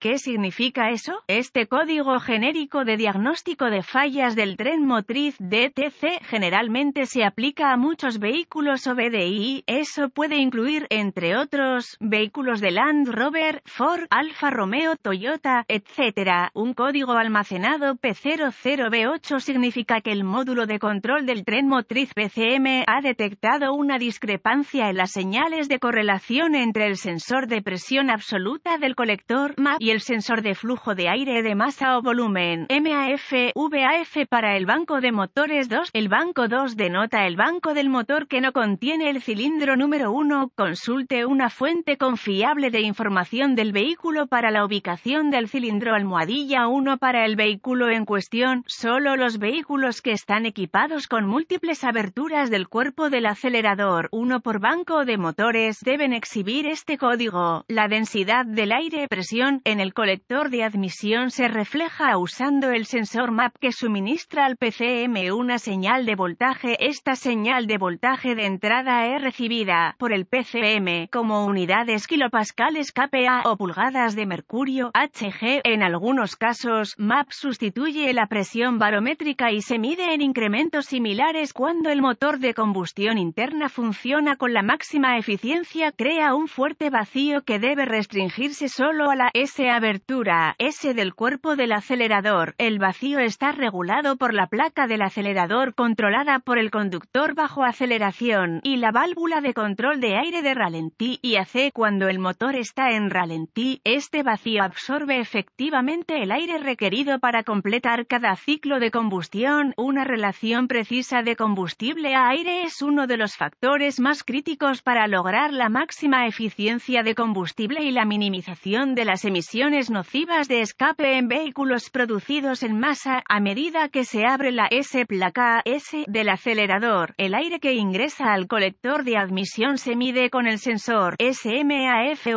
¿Qué significa eso? Este código genérico de diagnóstico de fallas del tren motriz DTC generalmente se aplica a muchos vehículos o VDI. Eso puede incluir, entre otros, vehículos de Land Rover, Ford, Alfa Romeo, Toyota, etc. Un código almacenado P00B8 significa que el módulo de control del tren motriz PCM ha detectado una discrepancia en las señales de correlación entre el sensor de presión absoluta del colector MAP y el sensor de flujo de aire de masa o volumen MAF, VAF para el banco de motores 2. El banco 2 denota el banco del motor que no contiene el cilindro número 1. Consulte una fuente confiable de información del vehículo para la ubicación del cilindro almohadilla 1 para el vehículo en cuestión. Solo los vehículos que están equipados con múltiples aberturas del cuerpo del acelerador, uno por banco de motores, deben exhibir este código. La densidad del aire presión en el colector de admisión se refleja usando el sensor MAP que suministra al PCM una señal de voltaje. Esta señal de voltaje de entrada es recibida por el PCM como unidades kilopascales kPa o pulgadas de mercurio Hg. En algunos casos, MAP sustituye la presión barométrica y se mide en incrementos similares. Cuando el motor de combustión interna funciona con la máxima eficiencia, crea un fuerte vacío que debe restringirse solo a la abertura S del cuerpo del acelerador. El vacío está regulado por la placa del acelerador controlada por el conductor bajo aceleración y la válvula de control de aire de ralentí y AC. Cuando el motor está en ralentí, este vacío absorbe efectivamente el aire requerido para completar cada ciclo de combustión. Una relación precisa de combustible a aire es uno de los factores más críticos para lograr la máxima eficiencia de combustible y la minimización de las emisiones nocivas de escape en vehículos producidos en masa. A medida que se abre la placa S del acelerador, el aire que ingresa al colector de admisión se mide con el sensor SMAF-VAF.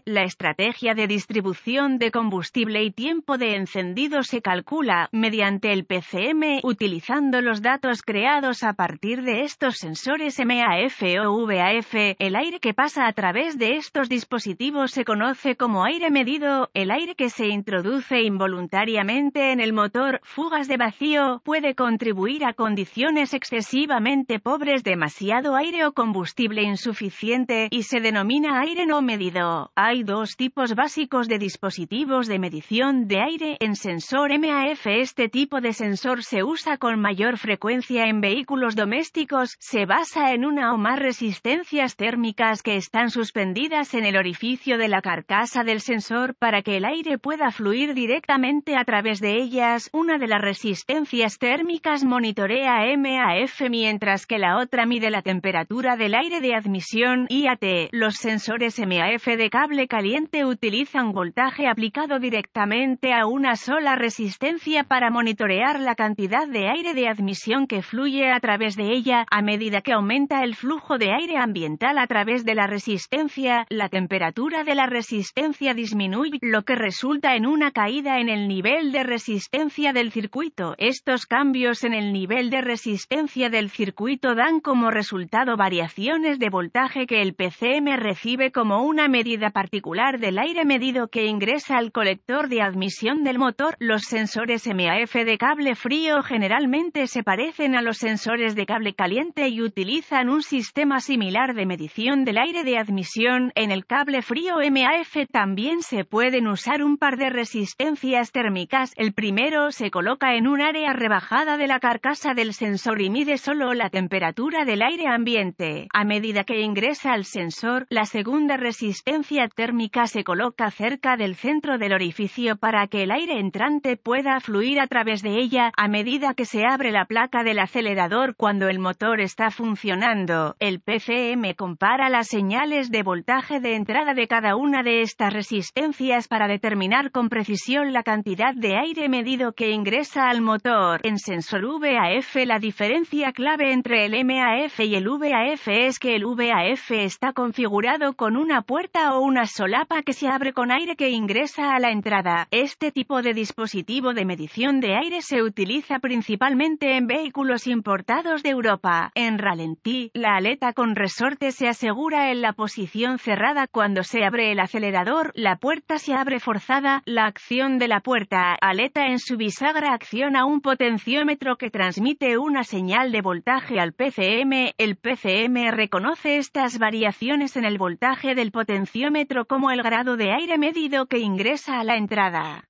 La estrategia de distribución de combustible y tiempo de encendido se calcula mediante el PCM utilizando los datos creados a partir de estos sensores MAF o VAF. El aire que pasa a través de estos dispositivos se conoce como aire medido. El aire que se introduce involuntariamente en el motor, fugas de vacío, puede contribuir a condiciones excesivamente pobres, demasiado aire o combustible insuficiente, y se denomina aire no medido. Hay dos tipos básicos de dispositivos de medición de aire en sensor MAF. Este tipo de sensor se usa con mayor frecuencia en vehículos domésticos. Se basa en una o más resistencias térmicas que están suspendidas en el orificio de la carcasa del sensor para que el aire pueda fluir directamente a través de ellas. Una de las resistencias térmicas monitorea MAF mientras que la otra mide la temperatura del aire de admisión IAT. Los sensores MAF de cable caliente utilizan voltaje aplicado directamente a una sola resistencia para monitorear la cantidad de aire de admisión que fluye a través de ella. A medida que aumenta el flujo de aire ambiental a través de la resistencia, la temperatura de la resistencia disminuye, lo que resulta en una caída en el nivel de resistencia del circuito. Estos cambios en el nivel de resistencia del circuito dan como resultado variaciones de voltaje que el PCM recibe como una medida particular del aire medido que ingresa al colector de admisión del motor. Los sensores MAF de cable frío generalmente se parecen a los sensores de cable caliente y utilizan un sistema similar de medición del aire de admisión. En el cable frío MAF también se pueden usar un par de resistencias térmicas. El primero se coloca en un área rebajada de la carcasa del sensor y mide solo la temperatura del aire ambiente. A medida que ingresa al sensor, la segunda resistencia térmica se coloca cerca del centro del orificio para que el aire entrante pueda fluir a través de ella. A medida que se abre la placa del acelerador cuando el motor está funcionando, el PCM compara las señales de voltaje de entrada de cada una de estas resistencias para determinar con precisión la cantidad de aire medido que ingresa al motor. En sensor VAF, la diferencia clave entre el MAF y el VAF es que el VAF está configurado con una puerta o una solapa que se abre con aire que ingresa a la entrada. Este tipo de dispositivo de medición de aire se utiliza principalmente en vehículos importados de Europa. En ralentí, la aleta con resorte se asegura en la posición cerrada cuando se abre el acelerador. La puerta se abre forzada, la acción de la puerta, aleta en su bisagra acciona un potenciómetro que transmite una señal de voltaje al PCM. El PCM reconoce estas variaciones en el voltaje del potenciómetro como el grado de aire medido que ingresa a la entrada.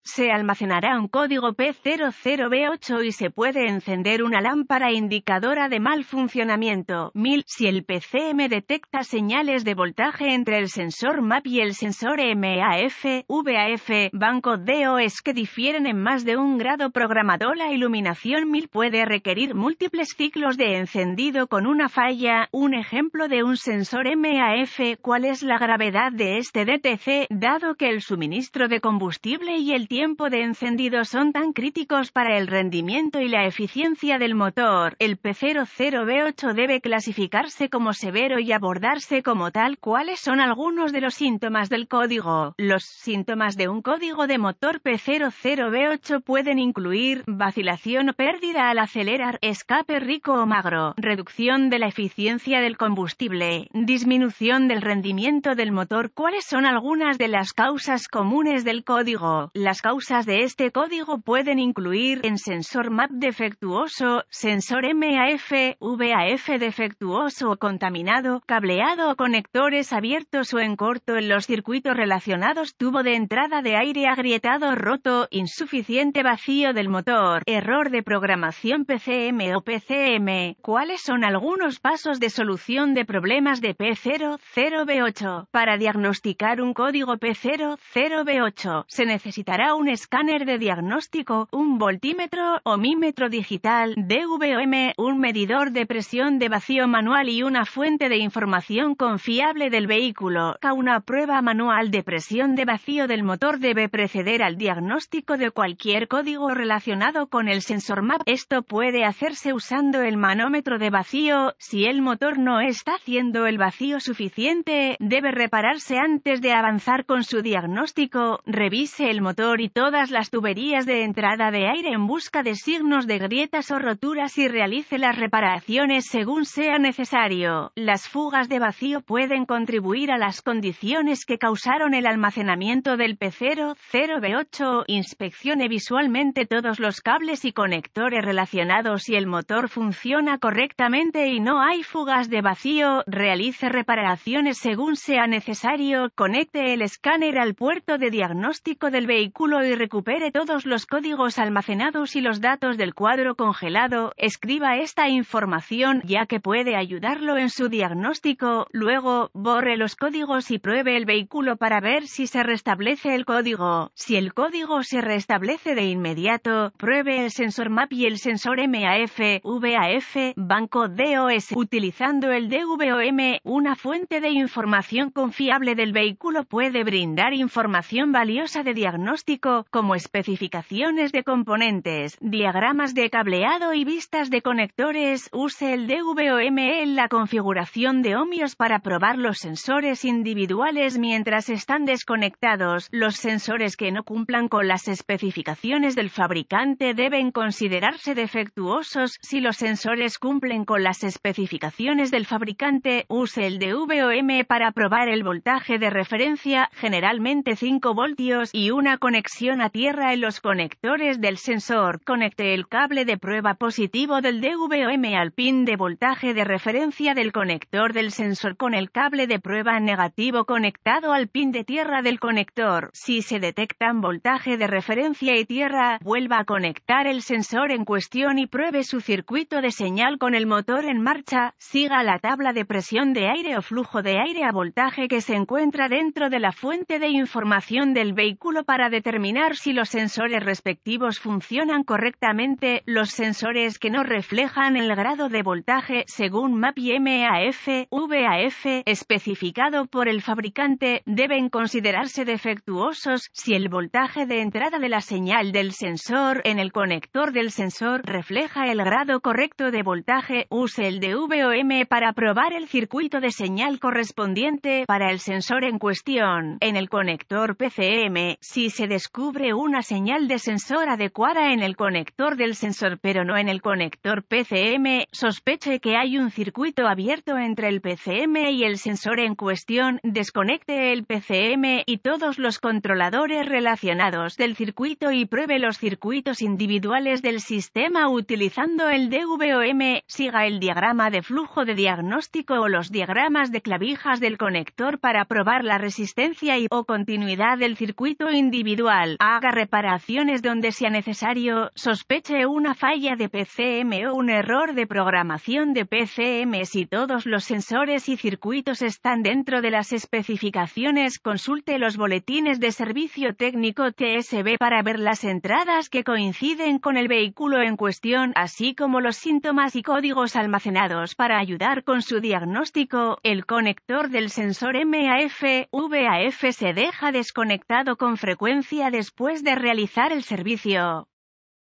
Se almacenará un código P00B8 y se puede encender una lámpara indicadora de mal funcionamiento. 1000. Si el PCM detecta señales de voltaje entre el sensor MAP y el sensor MAF/VAF, banco DOS que difieren en más de un grado programado, la iluminación 1000 puede requerir múltiples ciclos de encendido con una falla. Un ejemplo de un sensor MAF. ¿Cuál es la gravedad de este DTC, dado que el suministro de combustible y el tiempo de encendido son tan críticos para el rendimiento y la eficiencia del motor? El P00B8 debe clasificarse como severo y abordarse como tal. ¿Cuáles son algunos de los síntomas del código? Los síntomas de un código de motor P00B8 pueden incluir vacilación o pérdida al acelerar, escape rico o magro, reducción de la eficiencia del combustible, disminución del rendimiento del motor. ¿Cuáles son algunas de las causas comunes del código? Las causas de este código pueden incluir en sensor MAP defectuoso, sensor MAF/VAF defectuoso o contaminado, cableado o conectores abiertos o en corto en los circuitos relacionados, tubo de entrada de aire agrietado o roto, insuficiente vacío del motor, error de programación PCM o PCM. ¿Cuáles son algunos pasos de solución de problemas de P00B8? Para diagnosticar un código P00B8, se necesitará un escáner de diagnóstico, un voltímetro, ohmímetro digital, DVOM, un medidor de presión de vacío manual y una fuente de información confiable del vehículo. Una prueba manual de presión de vacío del motor debe preceder al diagnóstico de cualquier código relacionado con el sensor MAP. Esto puede hacerse usando el manómetro de vacío. Si el motor no está haciendo el vacío suficiente, debe repararse antes de avanzar con su diagnóstico. Revise el motor y todas las tuberías de entrada de aire en busca de signos de grietas o roturas y realice las reparaciones según sea necesario. Las fugas de vacío pueden contribuir a las condiciones que causaron el almacenamiento del P00B8. Inspeccione visualmente todos los cables y conectores relacionados. Si el motor funciona correctamente y no hay fugas de vacío, realice reparaciones según sea necesario. Conecte el escáner al puerto de diagnóstico del vehículo y recupere todos los códigos almacenados y los datos del cuadro congelado. Escriba esta información, ya que puede ayudarlo en su diagnóstico. Luego, borre los códigos y pruebe el vehículo para ver si se restablece el código. Si el código se restablece de inmediato, pruebe el sensor MAP y el sensor MAF/VAF, banco DOS. Utilizando el DVOM, una fuente de información confiable del vehículo puede brindar información valiosa de diagnóstico, como especificaciones de componentes, diagramas de cableado y vistas de conectores. Use el DVOM en la configuración de ohmios para probar los sensores individuales mientras están desconectados. Los sensores que no cumplan con las especificaciones del fabricante deben considerarse defectuosos. Si los sensores cumplen con las especificaciones del fabricante, use el DVOM para probar el voltaje de referencia, generalmente 5 voltios, y una conexión a tierra en los conectores del sensor. Conecte el cable de prueba positivo del DVOM al pin de voltaje de referencia del conector del sensor con el cable de prueba negativo conectado al pin de tierra del conector. Si se detectan voltaje de referencia y tierra, vuelva a conectar el sensor en cuestión y pruebe su circuito de señal con el motor en marcha. Siga la tabla de presión de aire o flujo de aire a voltaje que se encuentra dentro de la fuente de información del vehículo para determinar si los sensores respectivos funcionan correctamente. Los sensores que no reflejan el grado de voltaje según MAP y MAF/VAF especificado por el fabricante deben considerarse defectuosos. Si el voltaje de entrada de la señal del sensor en el conector del sensor refleja el grado correcto de voltaje, use el DVOM para probar el circuito de señal correspondiente para el sensor en cuestión. En el conector PCM, si se descubre una señal de sensor adecuada en el conector del sensor pero no en el conector PCM, sospeche que hay un circuito abierto entre el PCM y el sensor en cuestión, desconecte el PCM y todos los controladores relacionados del circuito y pruebe los circuitos individuales del sistema utilizando el DVOM, siga el diagrama de flujo de diagnóstico o los diagramas de clavijas del conector para probar la resistencia y o continuidad del circuito individual, haga reparaciones donde sea necesario, sospeche una falla de PCM o un error de programación de PCM. Si todos los sensores y circuitos están dentro de las especificaciones, consulte los boletines de servicio técnico TSB para ver las entradas que coinciden con el vehículo en cuestión, así como los síntomas y códigos almacenados para ayudar con su diagnóstico. El conector del sensor MAF/VAF se deja desconectado con frecuencia después de realizar el servicio.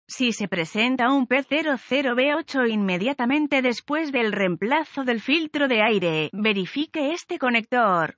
Si se presenta un P00B8 inmediatamente después del reemplazo del filtro de aire, verifique este conector.